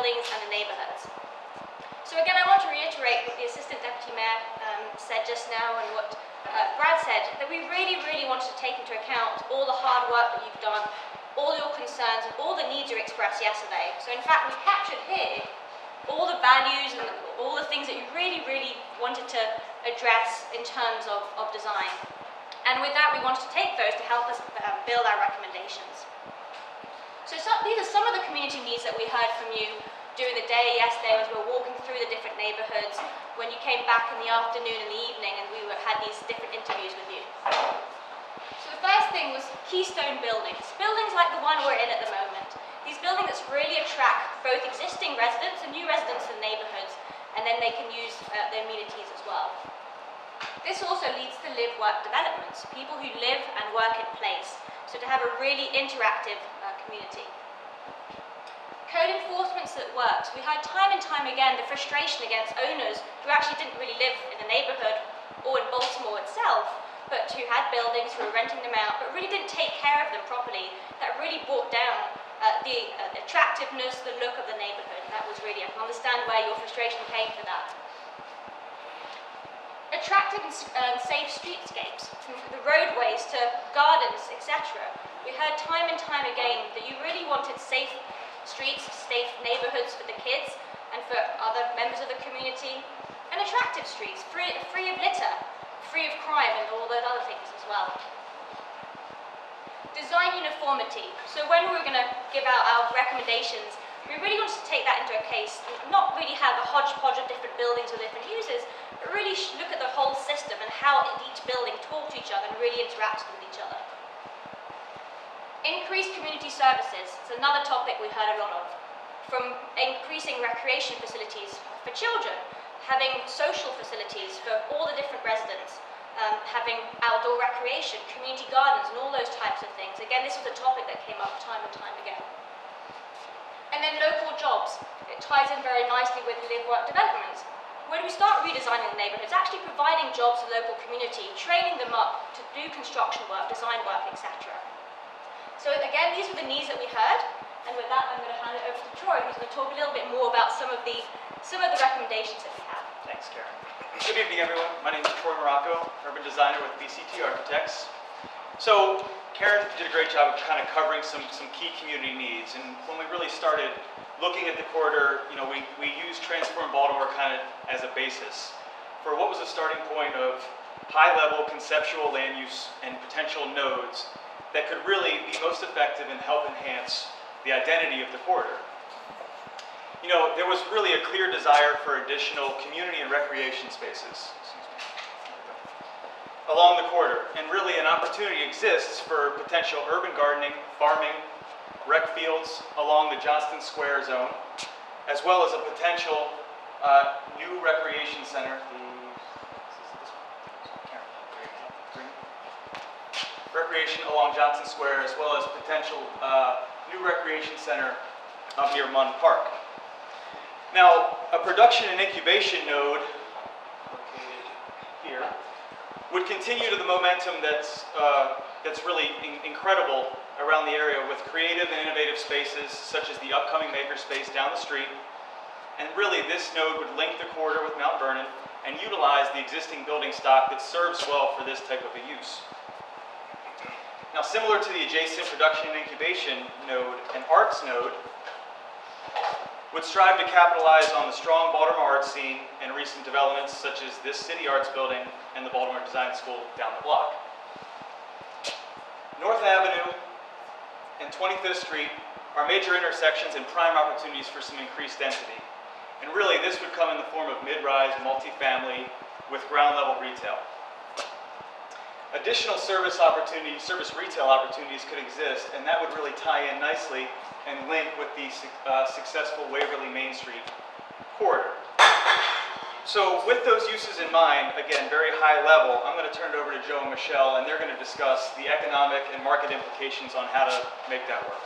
buildings and the neighbourhoods. So again, I want to reiterate what the Assistant Deputy Mayor said just now and what Brad said, that we really, really wanted to take into account all the hard work that you've done, all your concerns and all the needs you expressed yesterday. So in fact, we've captured here all the values and all the things that you really, really wanted to address in terms of design. And with that, we wanted to take those to help us build our recommendations. So these are some of the community needs that we heard from you during the day yesterday as we were walking through the different neighbourhoods, when you came back in the afternoon and the evening and we had these different interviews with you. So the first thing was keystone buildings. Buildings like the one we're in at the moment. These buildings that really attract both existing residents and new residents in the neighbourhoods, and then they can use the amenities as well. This also leads to live-work developments, people who live and work in place, so to have a really interactive community. Code enforcement that works. We heard time and time again the frustration against owners who actually didn't really live in the neighbourhood or in Baltimore itself, but who had buildings, who were renting them out, but really didn't take care of them properly. That really brought down the attractiveness, the look of the neighbourhood. And that was really, I can understand where your frustration came for that. Attractive and safe streetscapes, from the roadways to gardens, etc. We heard time and time again that you really wanted safe streets, safe neighbourhoods for the kids and for other members of the community, and attractive streets, free of litter, free of crime and all those other things as well. Design uniformity. So when we were going to give out our recommendations, we really wanted to take that into a case, not really have a hodgepodge of different buildings or different uses, but really look at the whole system and how each building talk to each other and really interacted with each other. Increased community services is another topic we heard a lot of. From increasing recreation facilities for children, having social facilities for all the different residents, having outdoor recreation, community gardens and all those types of things. Again, this was a topic that came up time and time again. And then local jobs. It ties in very nicely with live-work development. When we start redesigning the neighbourhoods, actually providing jobs to the local community, training them up to do construction work, design work, etc. So again, these were the needs that we heard, and with that I'm going to hand it over to Troy, who's going to talk a little bit more about some of the recommendations that we have. Thanks, Karin. Good evening, everyone. My name is Troy Marrocco, urban designer with BCT Architects. So Karin did a great job of kind of covering some key community needs, and when we really started looking at the corridor, we used Transform Baltimore kind of as a basis for what was a starting point of high-level conceptual land use and potential nodes that could really be most effective and help enhance the identity of the corridor. There was really a clear desire for additional community and recreation spaces along the corridor, and really an opportunity exists for potential urban gardening, farming, rec fields along the Johnston Square zone, as well as a potential new recreation center. Recreation along Johnson Square, as well as potential new recreation center up near Munn Park. Now, a production and incubation node located here would continue to the momentum that's really incredible around the area, with creative and innovative spaces such as the upcoming makerspace down the street. And really, this node would link the corridor with Mount Vernon and utilize the existing building stock that serves well for this type of a use. Now, similar to the adjacent production and incubation node, an arts node would strive to capitalize on the strong Baltimore art scene and recent developments such as this City Arts building and the Baltimore Design School down the block. North Avenue and 25th Street are major intersections and prime opportunities for some increased density. And really, this would come in the form of mid-rise multifamily with ground-level retail. Additional service retail opportunities could exist, and that would really tie in nicely and link with the successful Waverly Main Street corridor. So with those uses in mind, again, very high level, I'm going to turn it over to Joe and Michelle, and they're going to discuss the economic and market implications on how to make that work.